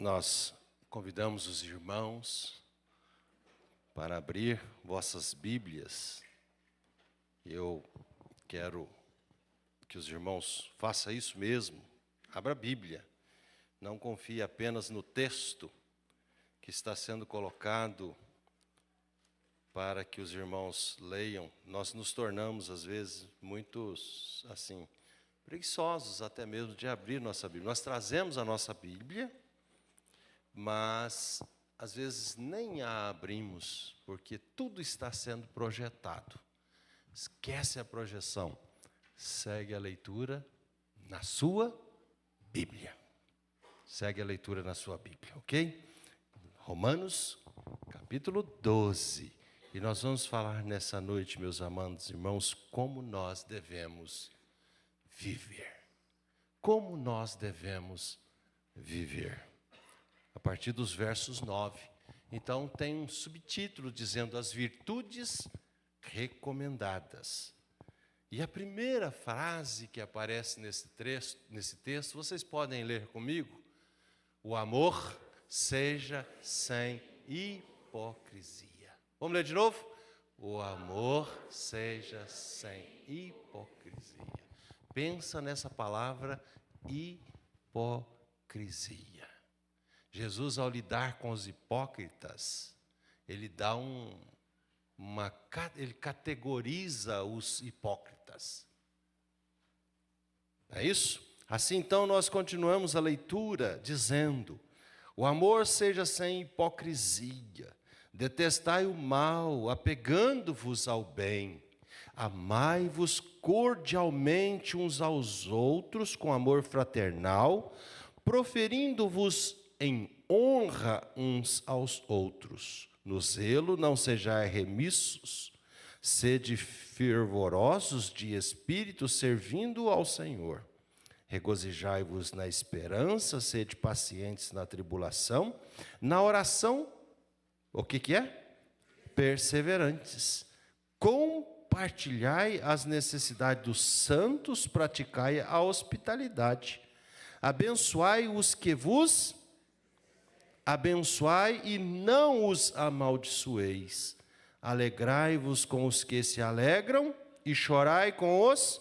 Nós convidamos os irmãos para abrir vossas Bíblias. Eu quero que os irmãos façam isso mesmo. Abra a Bíblia. Não confie apenas no texto que está sendo colocado para que os irmãos leiam. Nós nos tornamos, às vezes, muitos, assim, preguiçosos até mesmo de abrir nossa Bíblia. Nós trazemos a nossa Bíblia, mas às vezes nem a abrimos, porque tudo está sendo projetado. Esquece a projeção. Segue a leitura na sua Bíblia. Segue a leitura na sua Bíblia, ok? Romanos, capítulo 12. E nós vamos falar nessa noite, meus amados irmãos, como nós devemos viver. Como nós devemos viver. A partir dos versos 9. Então, tem um subtítulo dizendo as virtudes recomendadas. E a primeira frase que aparece nesse texto, vocês podem ler comigo? O amor seja sem hipocrisia. Vamos ler de novo? O amor seja sem hipocrisia. Pensa nessa palavra hipocrisia. Jesus, ao lidar com os hipócritas, ele dá ele categoriza os hipócritas. É isso? Assim, então, nós continuamos a leitura dizendo: o amor seja sem hipocrisia, detestai o mal, apegando-vos ao bem, amai-vos cordialmente uns aos outros com amor fraternal, proferindo-vos em honra uns aos outros. No zelo não sejais remissos, sede fervorosos de espírito, servindo ao Senhor. Regozijai-vos na esperança, sede pacientes na tribulação, na oração, o que é? Perseverantes. Compartilhai as necessidades dos santos, praticai a hospitalidade. Abençoai os que vos abençoai e não os amaldiçoeis. Alegrai-vos com os que se alegram e chorai com os.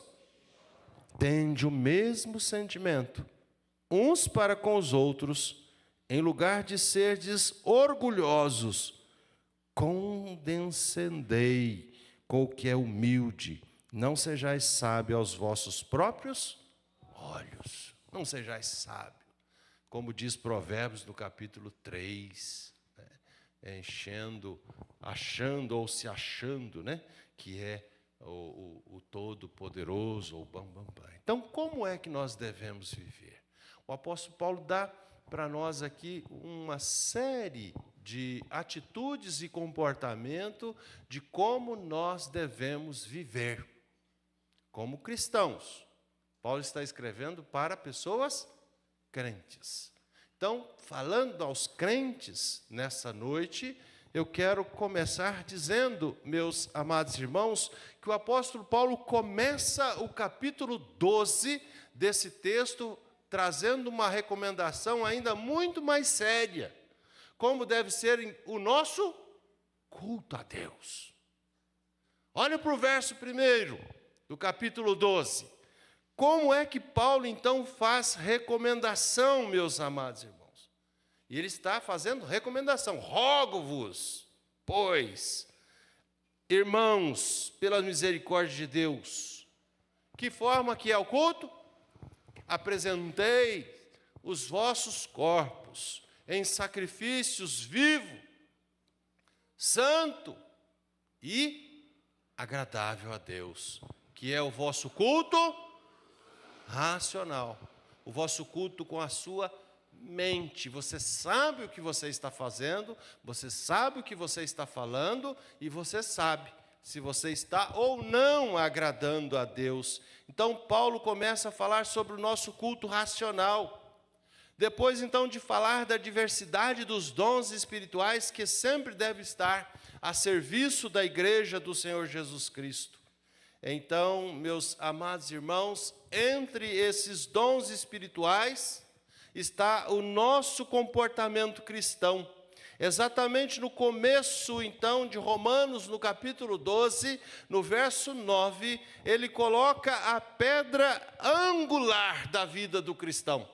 Tende o mesmo sentimento, uns para com os outros, em lugar de serdes orgulhosos. Condescendei com o que é humilde, não sejais sábio aos vossos próprios olhos. Não sejais sábio. Como diz Provérbios no capítulo 3, né? Achando ou se achando, né? Que é o Todo-Poderoso, ou Bambambam. Então, como é que nós devemos viver? O apóstolo Paulo dá para nós aqui uma série de atitudes e comportamento de como nós devemos viver como cristãos. Paulo está escrevendo para pessoas crentes. Então, falando aos crentes nessa noite, eu quero começar dizendo, meus amados irmãos, que o apóstolo Paulo começa o capítulo 12 desse texto trazendo uma recomendação ainda muito mais séria. Como deve ser o nosso culto a Deus. Olha para o verso 1 do capítulo 12. Como é que Paulo, então, faz recomendação, meus amados irmãos? E ele está fazendo recomendação. Rogo-vos, pois, irmãos, pela misericórdia de Deus. Que forma que é o culto? Apresentei os vossos corpos em sacrifícios vivos, santo e agradável a Deus, que é o vosso culto racional, o vosso culto com a sua mente. Você sabe o que você está fazendo, você sabe o que você está falando, e você sabe se você está ou não agradando a Deus. Então Paulo começa a falar sobre o nosso culto racional. Depois então de falar da diversidade dos dons espirituais que sempre deve estar a serviço da igreja do Senhor Jesus Cristo. Então, meus amados irmãos, entre esses dons espirituais, está o nosso comportamento cristão. Exatamente no começo, então, de Romanos, no capítulo 12, no verso 9, ele coloca a pedra angular da vida do cristão.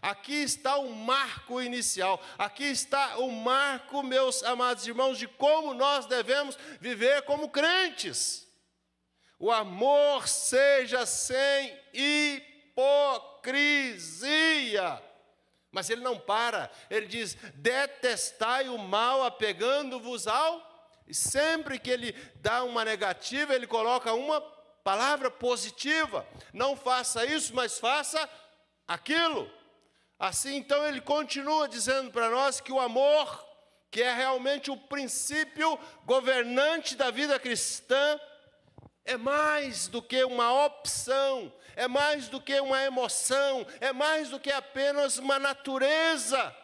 Aqui está o marco inicial, aqui está o marco, meus amados irmãos, de como nós devemos viver como crentes. O amor seja sem hipocrisia. Mas ele não para, ele diz, detestai o mal apegando-vos ao... E sempre que ele dá uma negativa, ele coloca uma palavra positiva. Não faça isso, mas faça aquilo. Assim, então, ele continua dizendo para nós que o amor, que é realmente o princípio governante da vida cristã, é mais do que uma opção, é mais do que uma emoção, é mais do que apenas uma natureza,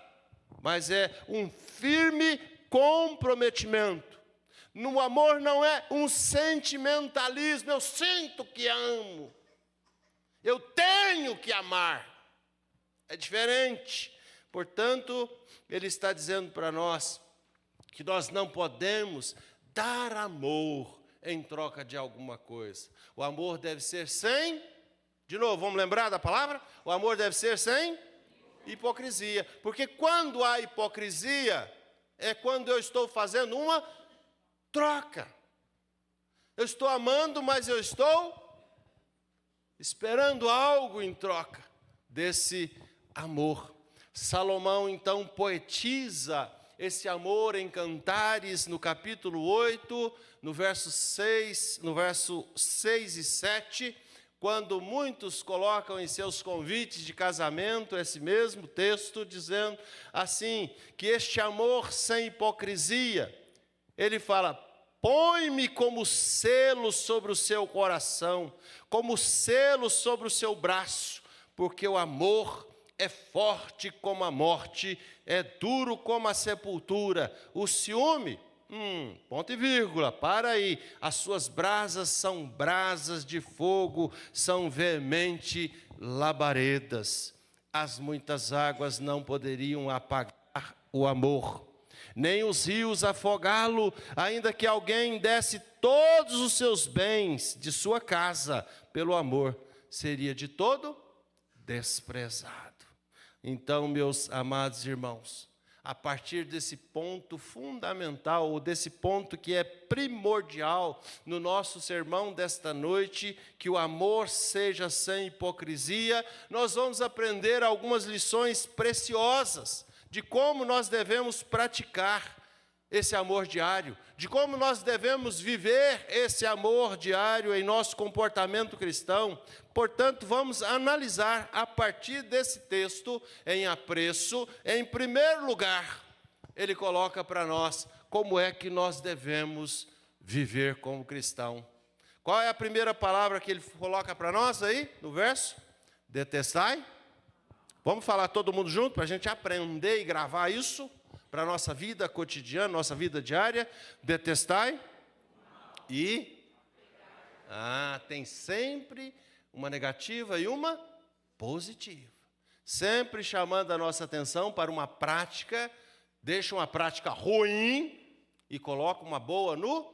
mas é um firme comprometimento. No amor não é um sentimentalismo, eu sinto que amo, eu tenho que amar. É diferente. Portanto, ele está dizendo para nós que nós não podemos dar amor em troca de alguma coisa. O amor deve ser sem, de novo, vamos lembrar da palavra? O amor deve ser sem hipocrisia. Porque quando há hipocrisia, é quando eu estou fazendo uma troca. Eu estou amando, mas eu estou esperando algo em troca desse amor. Salomão, então, poetiza esse amor em Cantares, no capítulo 8, no verso 6 e 7, quando muitos colocam em seus convites de casamento esse mesmo texto, dizendo assim, que este amor sem hipocrisia, ele fala, põe-me como selo sobre o seu coração, como selo sobre o seu braço, porque o amor é forte como a morte, é duro como a sepultura. O ciúme, ponto e vírgula, para aí. As suas brasas são brasas de fogo, são veemente labaredas. As muitas águas não poderiam apagar o amor, nem os rios afogá-lo, ainda que alguém desse todos os seus bens de sua casa pelo amor, seria de todo desprezado. Então, meus amados irmãos, a partir desse ponto fundamental, ou desse ponto que é primordial no nosso sermão desta noite, que o amor seja sem hipocrisia, nós vamos aprender algumas lições preciosas de como nós devemos praticar esse amor diário, de como nós devemos viver esse amor diário em nosso comportamento cristão. Portanto, vamos analisar a partir desse texto em apreço. Em primeiro lugar, ele coloca para nós como é que nós devemos viver como cristão. Qual é a primeira palavra que ele coloca para nós aí, no verso? Detestai. Vamos falar todo mundo junto, para a gente aprender e gravar isso para a nossa vida cotidiana, nossa vida diária. Detestai e... tem sempre uma negativa e uma positiva. Sempre chamando a nossa atenção para uma prática, deixa uma prática ruim e coloca uma boa no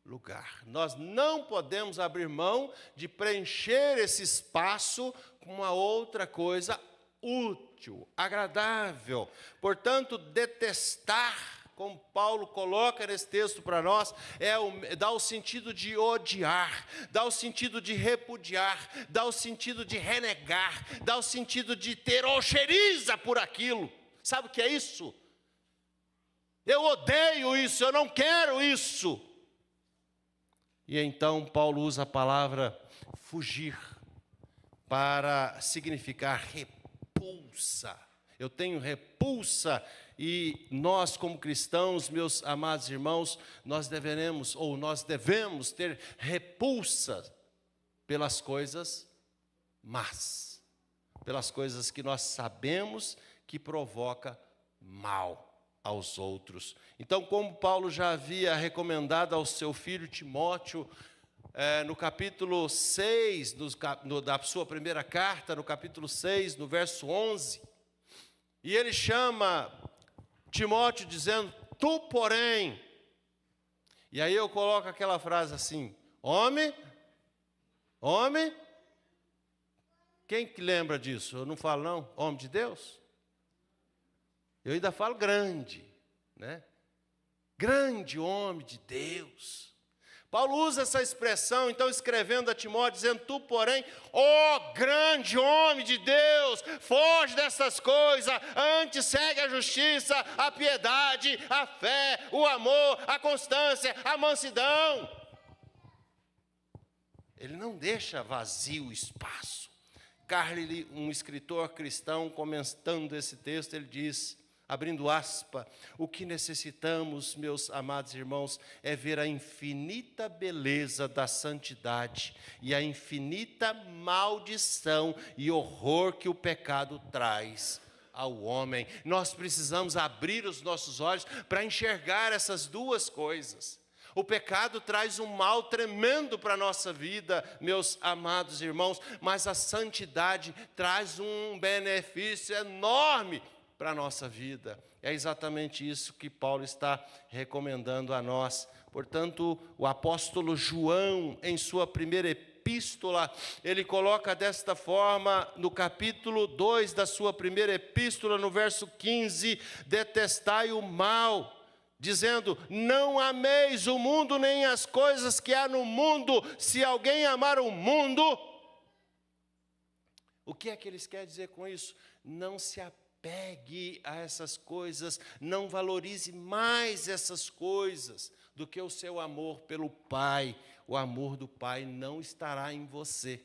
lugar. Nós não podemos abrir mão de preencher esse espaço com uma outra coisa útil, agradável. Portanto, detestar, como Paulo coloca nesse texto para nós, dá o sentido de odiar, dá o sentido de repudiar, dá o sentido de renegar, dá o sentido de ter ojeriza por aquilo. Sabe o que é isso? Eu odeio isso, eu não quero isso. E então Paulo usa a palavra fugir para significar repulsa. Eu tenho repulsa, e nós como cristãos, meus amados irmãos, nós devemos ter repulsa pelas coisas más, pelas coisas que nós sabemos que provoca mal aos outros. Então, como Paulo já havia recomendado ao seu filho Timóteo, no capítulo 6, da sua primeira carta, no capítulo 6, no verso 11, E ele chama Timóteo dizendo, tu, porém. E aí eu coloco aquela frase assim, homem, quem que lembra disso? Eu não falo não, homem de Deus? Eu ainda falo grande, né? Grande homem de Deus. Paulo usa essa expressão, então, escrevendo a Timóteo, dizendo, tu, porém, ó grande homem de Deus, foge dessas coisas, antes segue a justiça, a piedade, a fé, o amor, a constância, a mansidão. Ele não deixa vazio o espaço. Carlyle, um escritor cristão, comentando esse texto, ele diz, abrindo aspas, o que necessitamos, meus amados irmãos, é ver a infinita beleza da santidade e a infinita maldição e horror que o pecado traz ao homem. Nós precisamos abrir os nossos olhos para enxergar essas duas coisas. O pecado traz um mal tremendo para a nossa vida, meus amados irmãos, mas a santidade traz um benefício enorme para a nossa vida. É exatamente isso que Paulo está recomendando a nós. Portanto, o apóstolo João, em sua primeira epístola, ele coloca desta forma, no capítulo 2 da sua primeira epístola, no verso 15, detestai o mal, dizendo, não ameis o mundo nem as coisas que há no mundo. Se alguém amar o mundo, o que é que eles querem dizer com isso? Não se apegue a essas coisas, não valorize mais essas coisas do que o seu amor pelo Pai. O amor do Pai não estará em você.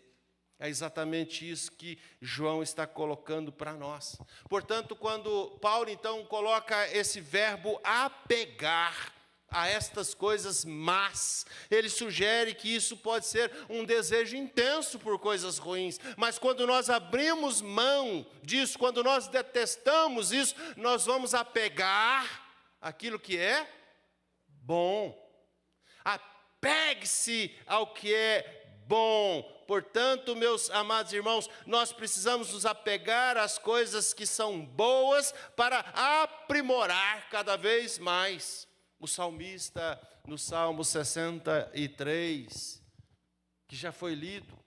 É exatamente isso que João está colocando para nós. Portanto, quando Paulo, então, coloca esse verbo apegar a estas coisas más, ele sugere que isso pode ser um desejo intenso por coisas ruins, mas quando nós abrimos mão disso, quando nós detestamos isso, nós vamos apegar aquilo que é bom. Apegue-se ao que é bom. Portanto, meus amados irmãos, nós precisamos nos apegar às coisas que são boas para aprimorar cada vez mais. O salmista, no Salmo 63, que já foi lido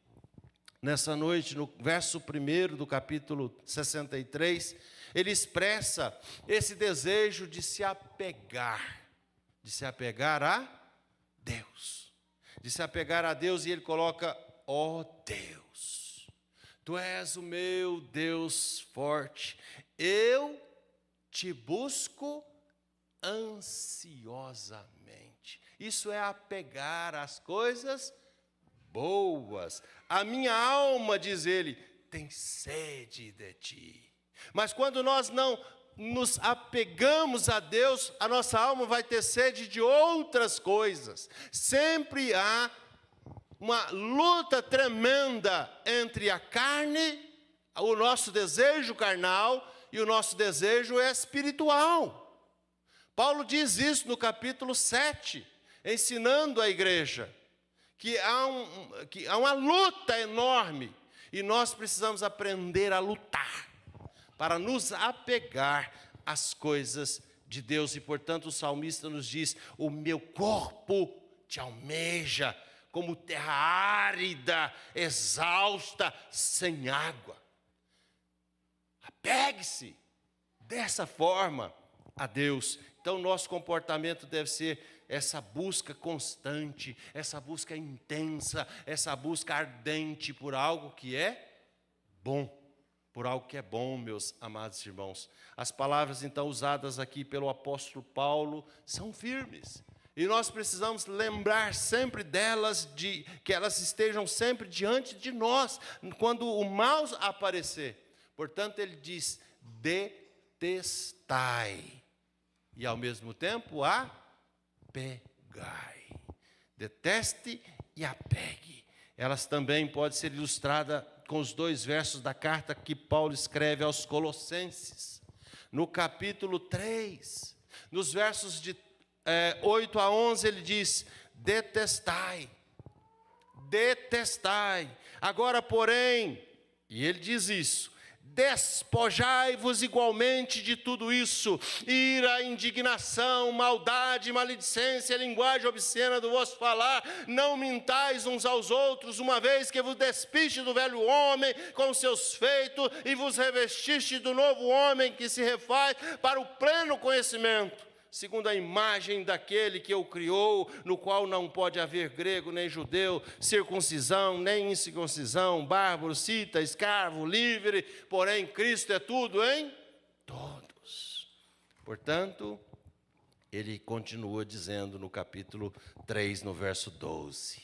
nessa noite, no verso 1 do capítulo 63, ele expressa esse desejo de se apegar a Deus. De se apegar a Deus, e ele coloca, ó Deus, tu és o meu Deus forte, eu te busco ansiosamente. Isso é apegar às coisas boas. A minha alma, diz ele, tem sede de ti. Mas quando nós não nos apegamos a Deus, a nossa alma vai ter sede de outras coisas. Sempre há uma luta tremenda entre a carne, o nosso desejo carnal, e o nosso desejo espiritual. Paulo diz isso no capítulo 7, ensinando a igreja, que há uma luta enorme, e nós precisamos aprender a lutar, para nos apegar às coisas de Deus. E, portanto, o salmista nos diz, o meu corpo te almeja, como terra árida, exausta, sem água. Apegue-se dessa forma a Deus. Então, nosso comportamento deve ser essa busca constante, essa busca intensa, essa busca ardente por algo que é bom, por algo que é bom, meus amados irmãos. As palavras, então, usadas aqui pelo apóstolo Paulo são firmes. E nós precisamos lembrar sempre delas, que elas estejam sempre diante de nós, quando o mal aparecer. Portanto, ele diz, detestai. E ao mesmo tempo, apegai. Deteste e apegue. Elas também podem ser ilustradas com os 2 versos da carta que Paulo escreve aos Colossenses. No capítulo 3, nos versos de 8 a 11, ele diz, detestai. Agora, porém, e ele diz isso, despojai-vos igualmente de tudo isso: ira, indignação, maldade, maledicência, linguagem obscena do vosso falar. Não mintais uns aos outros, uma vez que vos despiste do velho homem com seus feitos e vos revestiste do novo homem que se refaz para o pleno conhecimento, segundo a imagem daquele que o criou, no qual não pode haver grego nem judeu, circuncisão nem incircuncisão, bárbaro, cita, escravo, livre, porém Cristo é tudo em todos. Portanto, ele continua dizendo no capítulo 3, no verso 12,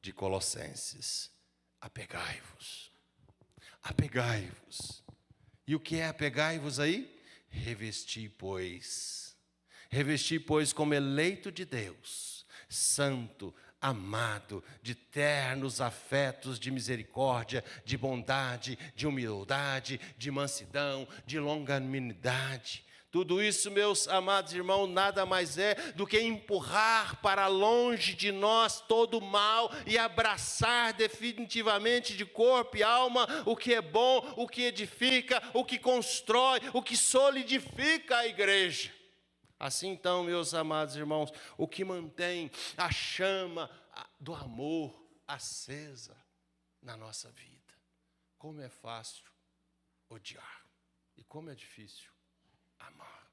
de Colossenses: apegai-vos, apegai-vos. E o que é apegai-vos aí? Revesti, pois, como eleito de Deus, santo, amado, de ternos afetos de misericórdia, de bondade, de humildade, de mansidão, de longanimidade. Tudo isso, meus amados irmãos, nada mais é do que empurrar para longe de nós todo o mal e abraçar definitivamente de corpo e alma o que é bom, o que edifica, o que constrói, o que solidifica a igreja. Assim então, meus amados irmãos, o que mantém a chama do amor acesa na nossa vida. Como é fácil odiar e como é difícil amar.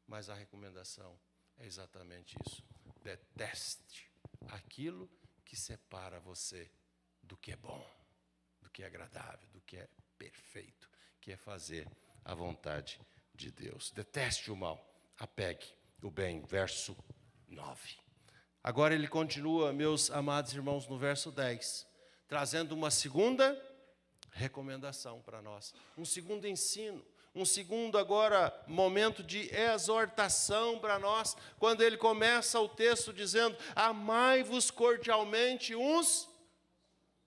Mas a recomendação é exatamente isso: deteste aquilo que separa você do que é bom, do que é agradável, do que é perfeito, que é fazer a vontade de Deus. Deteste o mal, apegue o bem. Verso 9. Agora ele continua, meus amados irmãos, no verso 10, trazendo uma segunda recomendação para nós, um segundo ensino, um segundo agora momento de exortação para nós, quando ele começa o texto dizendo: amai-vos cordialmente uns.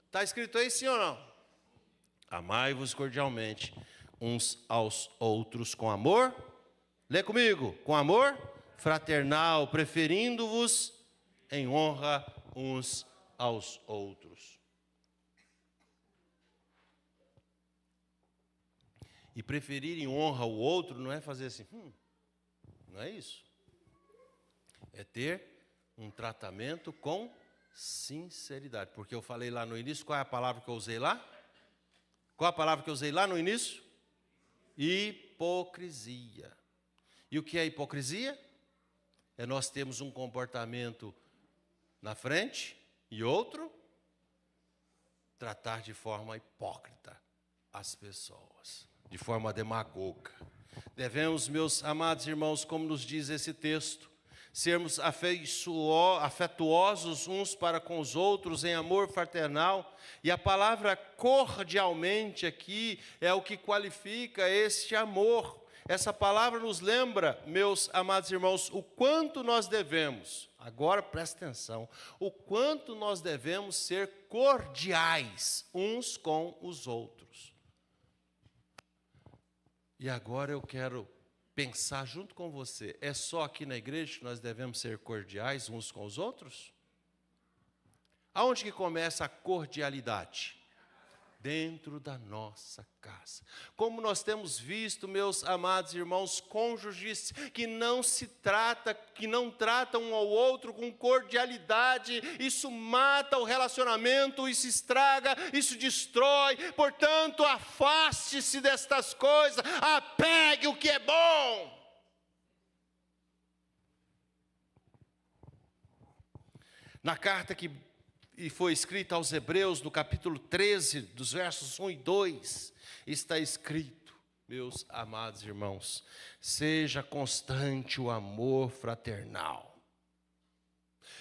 Está escrito aí, sim ou não? Amai-vos cordialmente uns aos outros com amor. Lê comigo: com amor fraternal, preferindo-vos em honra uns aos outros. E preferir em honra o outro não é fazer assim, não é isso. É ter um tratamento com sinceridade. Porque eu falei lá no início, qual é a palavra que eu usei lá? Qual a palavra que eu usei lá no início? Hipocrisia. E o que é hipocrisia? É nós termos um comportamento na frente e outro tratar de forma hipócrita as pessoas, de forma demagoga. Devemos, meus amados irmãos, como nos diz esse texto, sermos afetuosos uns para com os outros em amor fraternal. E a palavra cordialmente aqui é o que qualifica este amor. Essa palavra nos lembra, meus amados irmãos, o quanto nós devemos, agora presta atenção, o quanto nós devemos ser cordiais uns com os outros. E agora eu quero pensar junto com você, é só aqui na igreja que nós devemos ser cordiais uns com os outros? Aonde que começa a cordialidade? Dentro da nossa casa. Como nós temos visto, meus amados irmãos, cônjuges que não tratam um ao outro com cordialidade, isso mata o relacionamento, isso estraga, isso destrói. Portanto, afaste-se destas coisas, apegue o que é bom. Na carta que foi escrita aos Hebreus, no capítulo 13, dos versos 1 e 2, está escrito, meus amados irmãos: seja constante o amor fraternal,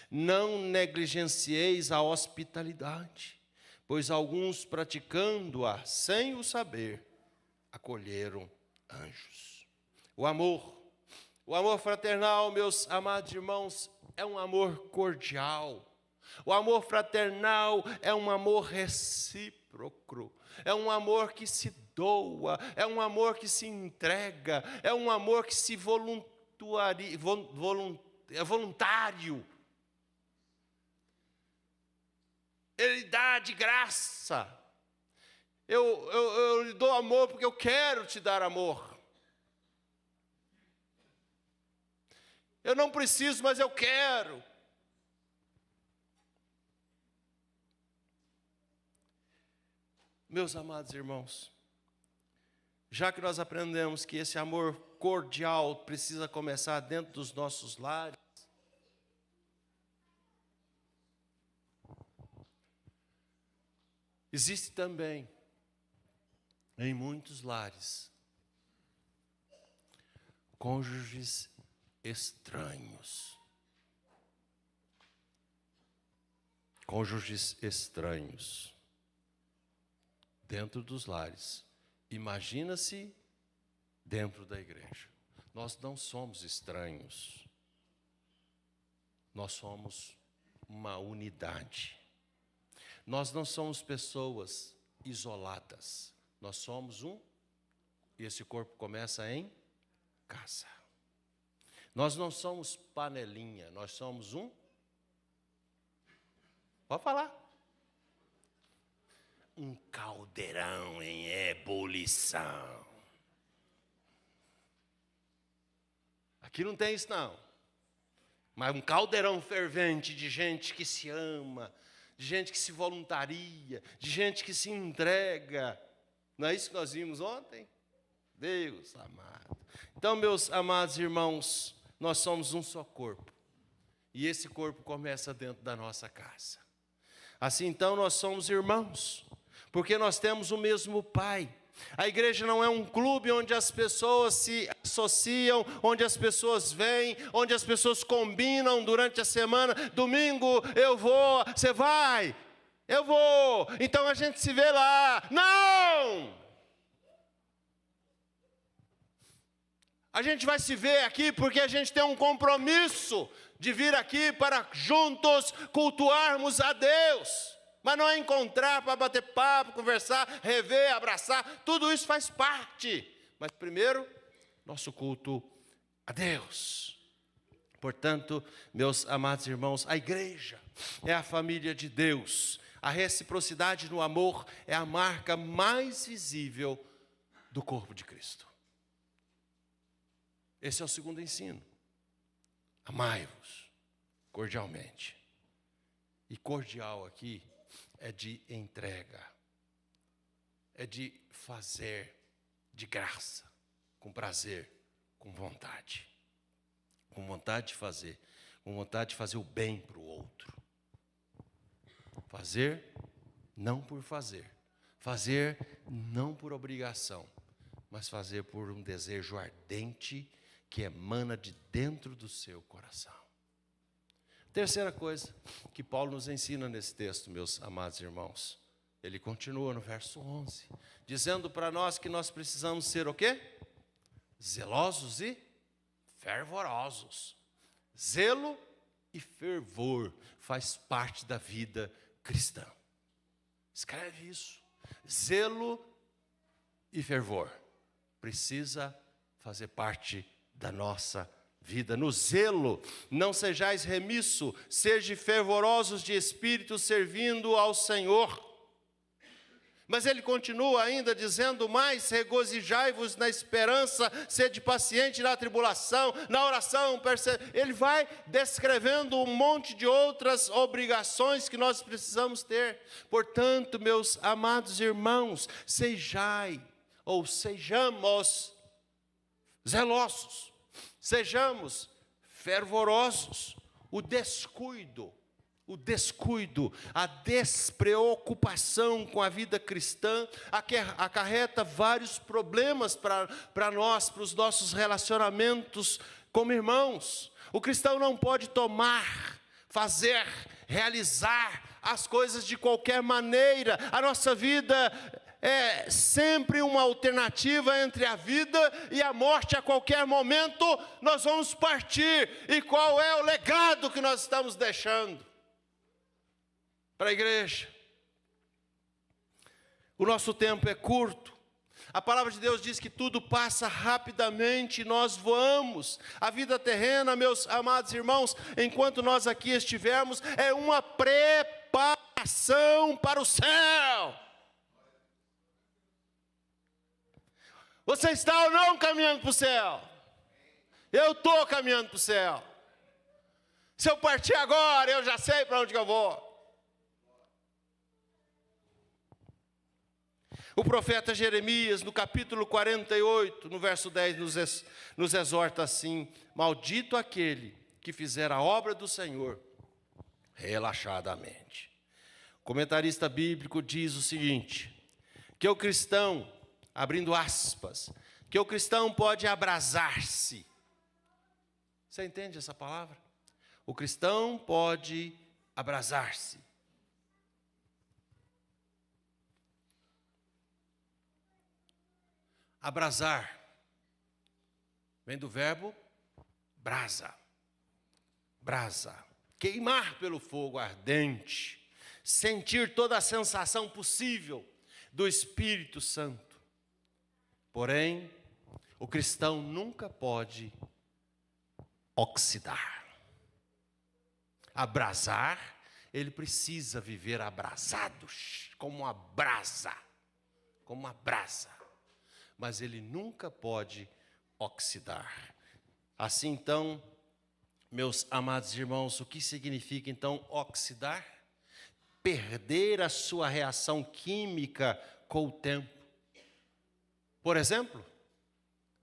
não negligencieis a hospitalidade, pois alguns, praticando-a sem o saber, acolheram anjos. O amor fraternal, meus amados irmãos, é um amor cordial. O amor fraternal é um amor recíproco, é um amor que se doa, é um amor que se entrega, é um amor que se é voluntário. Ele dá de graça, eu lhe dou amor porque eu quero te dar amor. Eu não preciso, mas eu quero. Meus amados irmãos, já que nós aprendemos que esse amor cordial precisa começar dentro dos nossos lares, existe também, em muitos lares, cônjuges estranhos. Cônjuges estranhos. Dentro dos lares. Imagina-se dentro da igreja. Nós não somos estranhos. Nós somos uma unidade. Nós não somos pessoas isoladas. Nós somos e esse corpo começa em casa. Nós não somos panelinha, nós somos pode falar. Um caldeirão em ebulição. Aqui não tem isso não. Mas um caldeirão fervente de gente que se ama, de gente que se voluntaria, de gente que se entrega. Não é isso que nós vimos ontem? Deus amado. Então, meus amados irmãos, nós somos um só corpo. E esse corpo começa dentro da nossa casa. Assim, então, nós somos irmãos, porque nós temos o mesmo Pai. A igreja não é um clube onde as pessoas se associam, onde as pessoas vêm, onde as pessoas combinam durante a semana. Domingo eu vou, você vai, eu vou, então a gente se vê lá. Não! A gente vai se ver aqui porque a gente tem um compromisso de vir aqui para juntos cultuarmos a Deus. Mas não é encontrar para bater papo, conversar, rever, abraçar. Tudo isso faz parte. Mas primeiro, nosso culto a Deus. Portanto, meus amados irmãos, a igreja é a família de Deus. A reciprocidade no amor é a marca mais visível do corpo de Cristo. Esse é o segundo ensino. Amai-vos cordialmente. E cordial aqui é de entrega, é de fazer de graça, com prazer, com vontade de fazer, com vontade de fazer o bem para o outro. Fazer não por fazer não por obrigação, mas fazer por um desejo ardente que emana de dentro do seu coração. Terceira coisa que Paulo nos ensina nesse texto, meus amados irmãos. Ele continua no verso 11, dizendo para nós que nós precisamos ser o quê? Zelosos e fervorosos. Zelo e fervor faz parte da vida cristã. Escreve isso. Zelo e fervor precisa fazer parte da nossa vida. No zelo, não sejais remisso, sede fervorosos de espírito, servindo ao Senhor. Mas ele continua ainda dizendo mais: regozijai-vos na esperança, sede paciente na tribulação, na oração. Ele vai descrevendo um monte de outras obrigações que nós precisamos ter. Portanto, meus amados irmãos, sejamos zelosos. Sejamos fervorosos. O descuido, a despreocupação com a vida cristã acarreta vários problemas para nós, para os nossos relacionamentos como irmãos. O cristão não pode fazer, realizar as coisas de qualquer maneira. A nossa vida é sempre uma alternativa entre a vida e a morte. A qualquer momento nós vamos partir. E qual é o legado que nós estamos deixando para a igreja? O nosso tempo é curto. A palavra de Deus diz que tudo passa rapidamente e nós voamos. A vida terrena, meus amados irmãos, enquanto nós aqui estivermos, é uma preparação para o céu. Você está ou não caminhando para o céu? Eu estou caminhando para o céu. Se eu partir agora, eu já sei para onde que eu vou. O profeta Jeremias, no capítulo 48, no verso 10, nos exorta assim: maldito aquele que fizer a obra do Senhor relaxadamente. O comentarista bíblico diz o seguinte, que o cristão, abrindo aspas, que o cristão pode abrasar-se. Você entende essa palavra? O cristão pode abrasar-se. Abrasar vem do verbo brasa. Brasa. Queimar pelo fogo ardente. Sentir toda a sensação possível do Espírito Santo. Porém, o cristão nunca pode oxidar. Abrasar, ele precisa viver abrasado, como uma brasa. Como uma brasa. Mas ele nunca pode oxidar. Assim, então, meus amados irmãos, o que significa, então, oxidar? Perder a sua reação química com o tempo. Por exemplo,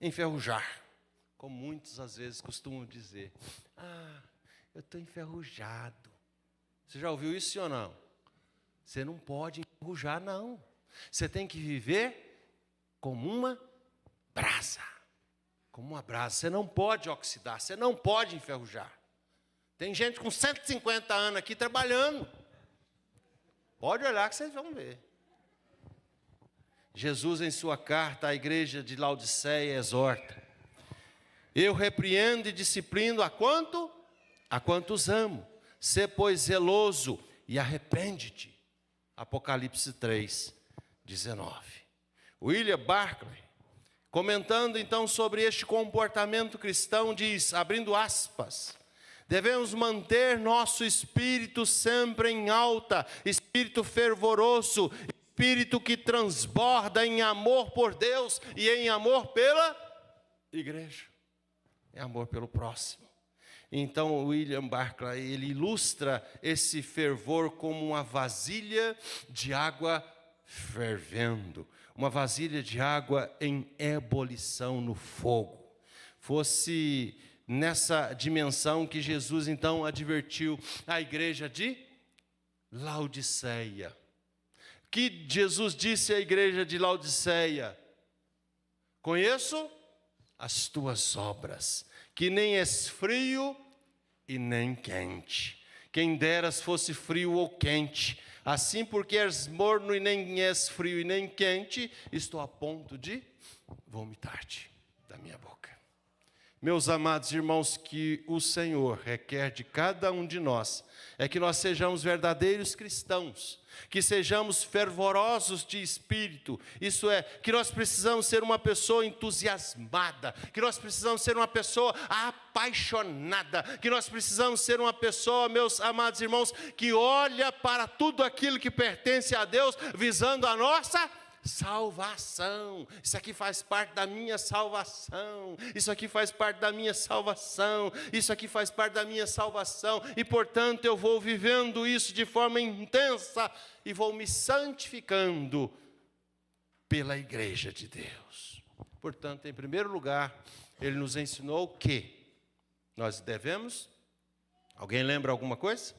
enferrujar. Como muitos, às vezes, costumam dizer. Eu estou enferrujado. Você já ouviu isso, sim ou não? Você não pode enferrujar, não. Você tem que viver como uma brasa. Como uma brasa. Você não pode oxidar, você não pode enferrujar. Tem gente com 150 anos aqui trabalhando. Pode olhar que vocês vão ver. Jesus, em sua carta à igreja de Laodiceia, exorta: eu repreendo e disciplino a quantos amo. Sê, pois, zeloso e arrepende-te. Apocalipse 3, 19. William Barclay, comentando então sobre este comportamento cristão, diz, abrindo aspas, devemos manter nosso espírito sempre em alta, espírito fervoroso, espírito que transborda em amor por Deus e em amor pela igreja, em amor pelo próximo. Então, William Barclay, ele ilustra esse fervor como uma vasilha de água fervendo, uma vasilha de água em ebulição no fogo. Fosse nessa dimensão que Jesus então advertiu a igreja de Laodiceia. Que Jesus disse à igreja de Laodiceia: conheço as tuas obras, que nem és frio e nem quente. Quem deras fosse frio ou quente. Assim, porque és morno e nem és frio e nem quente, estou a ponto de vomitar-te da minha boca. Meus amados irmãos, que o Senhor requer de cada um de nós é que nós sejamos verdadeiros cristãos, que sejamos fervorosos de espírito, isso é, que nós precisamos ser uma pessoa entusiasmada, que nós precisamos ser uma pessoa apaixonada, que nós precisamos ser uma pessoa, meus amados irmãos, que olha para tudo aquilo que pertence a Deus, visando a nossa salvação. Isso aqui faz parte da minha salvação. Isso aqui faz parte da minha salvação. Isso aqui faz parte da minha salvação. E, portanto, eu vou vivendo isso de forma intensa e vou me santificando pela igreja de Deus. Portanto, em primeiro lugar, ele nos ensinou que nós devemos... Alguém lembra alguma coisa?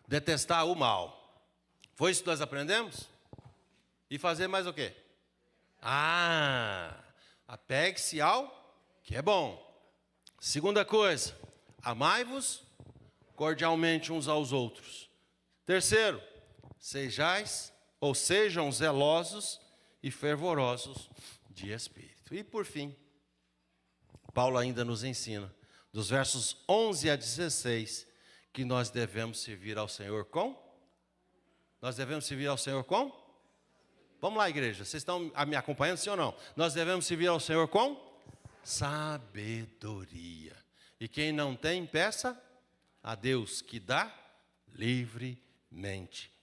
Detestar o mal. Foi isso que nós aprendemos? E fazer mais o quê? Apegue-se ao que é bom. Segunda coisa, amai-vos cordialmente uns aos outros. Terceiro, sejam zelosos e fervorosos de espírito. E por fim, Paulo ainda nos ensina, dos versos 11 a 16, que nós devemos servir ao Senhor com? Nós devemos servir ao Senhor com? Vamos lá, igreja, vocês estão me acompanhando, sim ou não? Nós devemos servir ao Senhor com? Sabedoria. E quem não tem, peça a Deus, que dá livremente.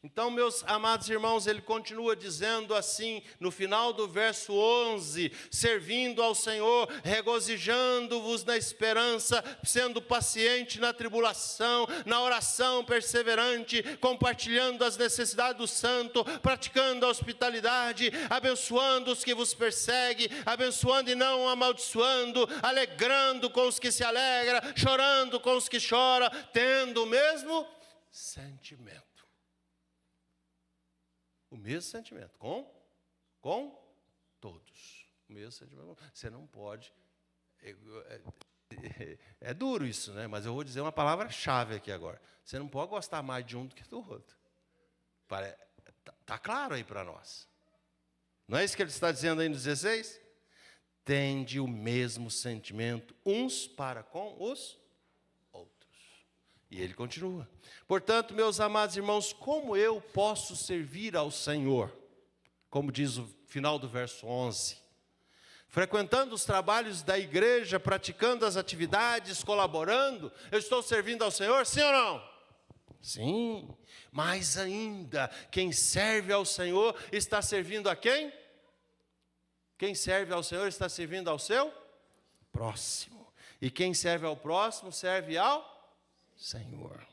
Então, meus amados irmãos, ele continua dizendo assim, no final do verso 11, servindo ao Senhor, regozijando-vos na esperança, sendo paciente na tribulação, na oração perseverante, compartilhando as necessidades do santo, praticando a hospitalidade, abençoando os que vos perseguem, abençoando e não amaldiçoando, alegrando com os que se alegram, chorando com os que choram, tendo o mesmo sentimento. O mesmo sentimento, com todos. O mesmo sentimento. Você não pode. É duro isso, né? Mas eu vou dizer uma palavra-chave aqui agora. Você não pode gostar mais de um do que do outro. Está claro aí para nós. Não é isso que ele está dizendo aí no 16? Tende o mesmo sentimento uns para com os outros. E ele continua. Portanto, meus amados irmãos, como eu posso servir ao Senhor? Como diz o final do verso 11. Frequentando os trabalhos da igreja, praticando as atividades, colaborando, eu estou servindo ao Senhor, sim ou não? Sim, mais ainda, quem serve ao Senhor está servindo a quem? Quem serve ao Senhor está servindo ao seu próximo. E quem serve ao próximo, serve ao Senhor.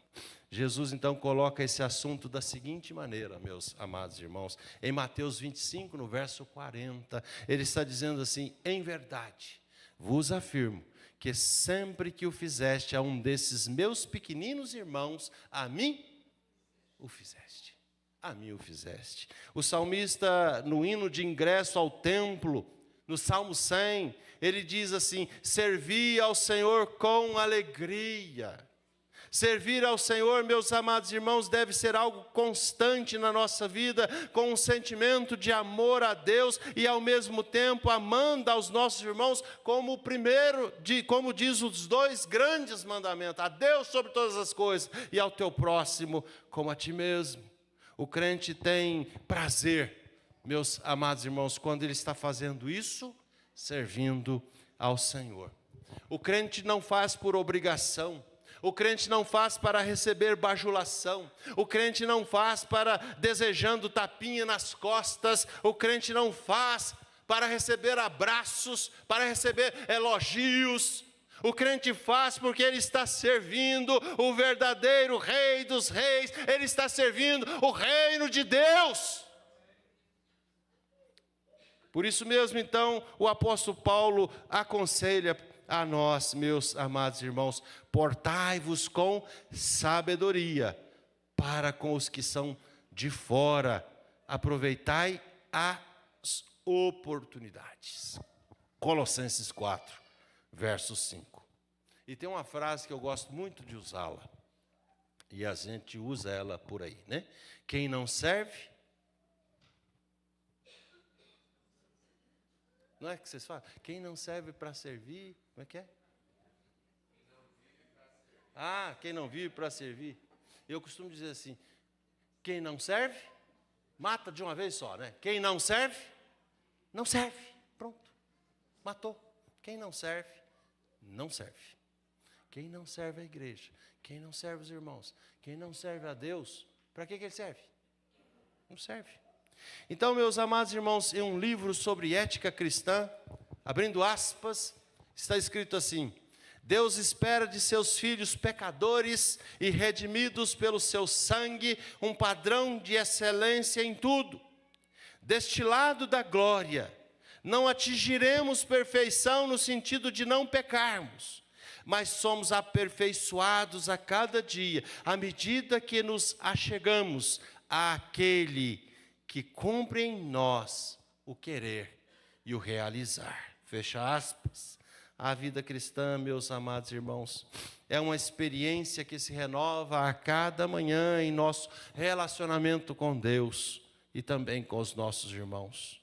Jesus, então, coloca esse assunto da seguinte maneira, meus amados irmãos. Em Mateus 25, no verso 40, ele está dizendo assim: em verdade, vos afirmo, que sempre que o fizeste a um desses meus pequeninos irmãos, a mim o fizeste. A mim o fizeste. O salmista, no hino de ingresso ao templo, no Salmo 100, ele diz assim: servi ao Senhor com alegria. Servir ao Senhor, meus amados irmãos, deve ser algo constante na nossa vida, com um sentimento de amor a Deus e ao mesmo tempo amando aos nossos irmãos como o primeiro, como diz os dois grandes mandamentos: a Deus sobre todas as coisas e ao teu próximo como a ti mesmo. O crente tem prazer, meus amados irmãos, quando ele está fazendo isso, servindo ao Senhor. O crente não faz por obrigação. O crente não faz para receber bajulação. O crente não faz para desejando tapinha nas costas. O crente não faz para receber abraços, para receber elogios. O crente faz porque ele está servindo o verdadeiro Rei dos Reis. Ele está servindo o reino de Deus. Por isso mesmo, então, o apóstolo Paulo aconselha a nós, meus amados irmãos: portai-vos com sabedoria para com os que são de fora, aproveitai as oportunidades. Colossenses 4, verso 5. E tem uma frase que eu gosto muito de usá-la, e a gente usa ela por aí, né? Quem não serve, não é que vocês falam? Quem não serve para servir, como é que é? Quem não vive para servir. Eu costumo dizer assim: quem não serve, mata de uma vez só, né? Quem não serve, não serve. Pronto, matou. Quem não serve, não serve. Quem não serve a igreja, quem não serve os irmãos, quem não serve a Deus, para que ele serve? Não serve. Então, meus amados irmãos, em um livro sobre ética cristã, abrindo aspas, está escrito assim: Deus espera de seus filhos pecadores e redimidos pelo seu sangue um padrão de excelência em tudo. Deste lado da glória, não atingiremos perfeição no sentido de não pecarmos, mas somos aperfeiçoados a cada dia, à medida que nos achegamos àquele que cumpre em nós o querer e o realizar. Fecha aspas. A vida cristã, meus amados irmãos, é uma experiência que se renova a cada manhã em nosso relacionamento com Deus e também com os nossos irmãos.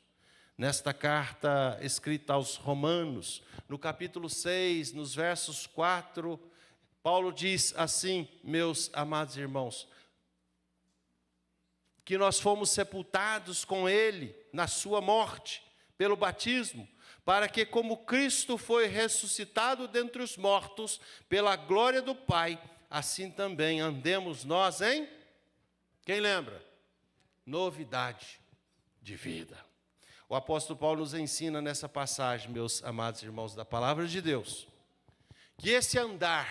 Nesta carta escrita aos Romanos, no capítulo 6, nos versos 4, Paulo diz assim, meus amados irmãos, que nós fomos sepultados com Ele na sua morte, pelo batismo, para que, como Cristo foi ressuscitado dentre os mortos, pela glória do Pai, assim também andemos nós em Quem lembra? Novidade de vida. O apóstolo Paulo nos ensina nessa passagem, meus amados irmãos, da palavra de Deus, que esse andar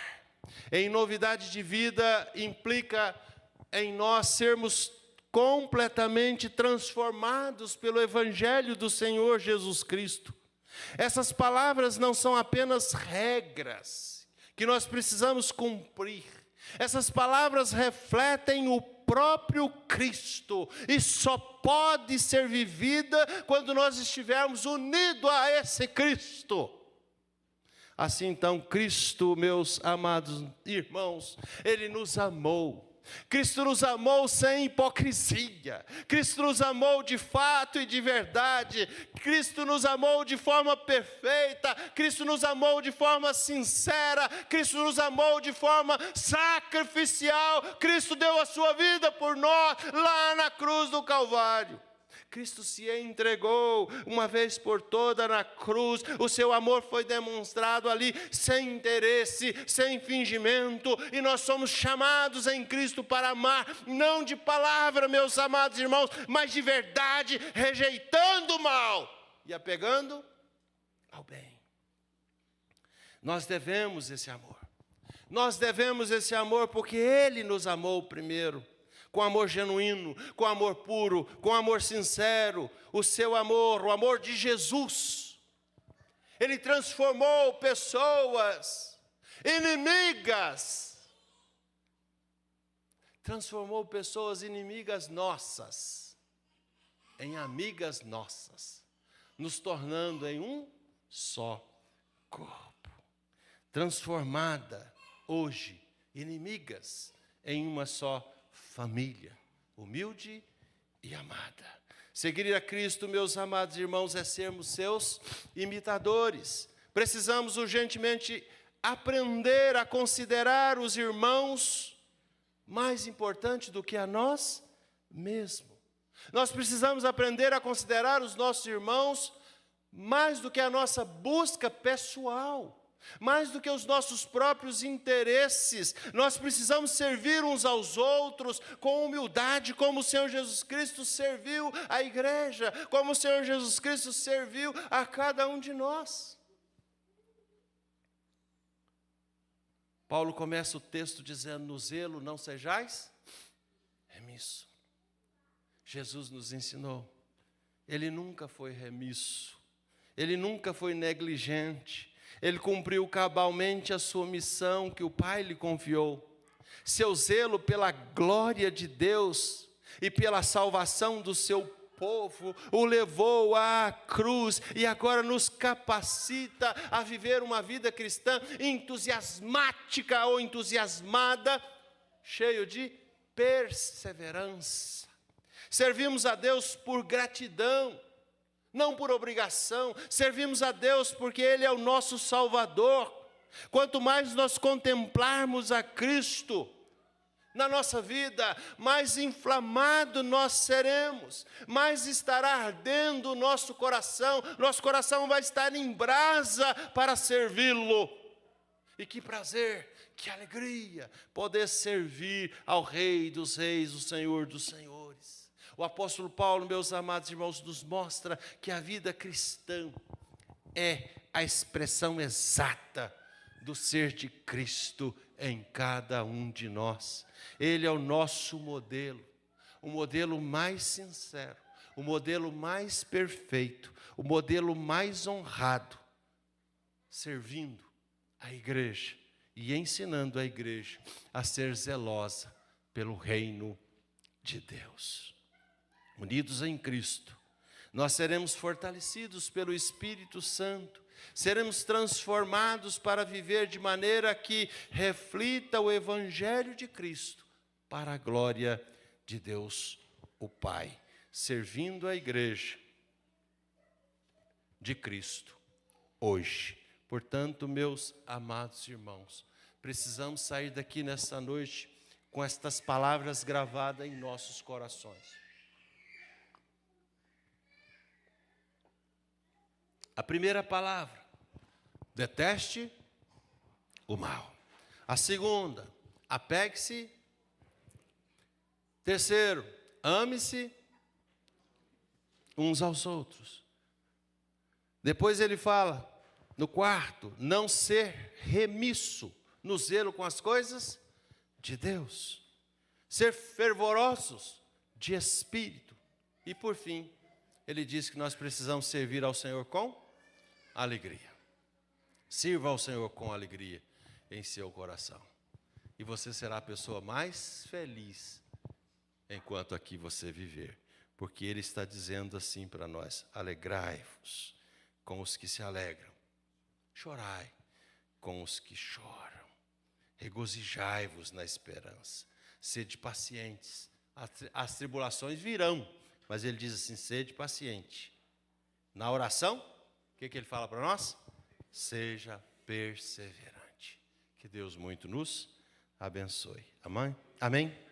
em novidade de vida implica em nós sermos completamente transformados pelo Evangelho do Senhor Jesus Cristo. Essas palavras não são apenas regras que nós precisamos cumprir. Essas palavras refletem o próprio Cristo e só pode ser vivida quando nós estivermos unidos a esse Cristo. Assim então, Cristo, meus amados irmãos, Ele nos amou. Cristo nos amou sem hipocrisia. Cristo nos amou de fato e de verdade. Cristo nos amou de forma perfeita. Cristo nos amou de forma sincera. Cristo nos amou de forma sacrificial. Cristo deu a sua vida por nós lá na cruz do Calvário. Cristo se entregou uma vez por toda na cruz. O seu amor foi demonstrado ali sem interesse, sem fingimento. E nós somos chamados em Cristo para amar, não de palavra, meus amados irmãos, mas de verdade, rejeitando o mal e apegando ao bem. Nós devemos esse amor. Nós devemos esse amor porque Ele nos amou primeiro. Com amor genuíno, com amor puro, com amor sincero, o seu amor, o amor de Jesus. Ele transformou pessoas inimigas, transformou pessoas inimigas nossas, em amigas nossas, nos tornando em um só corpo. Transformada hoje, inimigas, em uma só família, humilde e amada. Seguir a Cristo, meus amados irmãos, é sermos seus imitadores. Precisamos urgentemente aprender a considerar os irmãos mais importante do que a nós mesmos. Nós precisamos aprender a considerar os nossos irmãos mais do que a nossa busca pessoal. Mais do que os nossos próprios interesses, nós precisamos servir uns aos outros com humildade, como o Senhor Jesus Cristo serviu a igreja, como o Senhor Jesus Cristo serviu a cada um de nós. Paulo começa o texto dizendo: no zelo não sejais remisso. Jesus nos ensinou, Ele nunca foi remisso, Ele nunca foi negligente. Ele cumpriu cabalmente a sua missão que o Pai lhe confiou. Seu zelo pela glória de Deus e pela salvação do seu povo o levou à cruz e agora nos capacita a viver uma vida cristã entusiasmática ou entusiasmada, cheio de perseverança. Servimos a Deus por gratidão, não por obrigação. Servimos a Deus porque Ele é o nosso Salvador. Quanto mais nós contemplarmos a Cristo na nossa vida, mais inflamado nós seremos, mais estará ardendo o nosso coração vai estar em brasa para servi-lo. E que prazer, que alegria poder servir ao Rei dos Reis, o Senhor dos Senhores. O apóstolo Paulo, meus amados irmãos, nos mostra que a vida cristã é a expressão exata do ser de Cristo em cada um de nós. Ele é o nosso modelo, o modelo mais sincero, o modelo mais perfeito, o modelo mais honrado, servindo a igreja e ensinando a igreja a ser zelosa pelo reino de Deus. Unidos em Cristo, nós seremos fortalecidos pelo Espírito Santo, seremos transformados para viver de maneira que reflita o Evangelho de Cristo, para a glória de Deus, o Pai, servindo a igreja de Cristo hoje. Portanto, meus amados irmãos, precisamos sair daqui nesta noite com estas palavras gravadas em nossos corações. A primeira palavra: deteste o mal. A segunda: apegue-se Terceiro, ame-se uns aos outros. Depois ele fala, no quarto, não ser remisso no zelo com as coisas de Deus. Ser fervorosos de espírito. E por fim, ele diz que nós precisamos servir ao Senhor com alegria. Sirva ao Senhor com alegria em seu coração. E você será a pessoa mais feliz enquanto aqui você viver. Porque ele está dizendo assim para nós, alegrai-vos com os que se alegram. Chorai com os que choram. Regozijai-vos na esperança. Sede pacientes. As tribulações virão, mas ele diz assim, sede paciente. Na oração, o que ele fala para nós? Seja perseverante. Que Deus muito nos abençoe. Amém? Amém?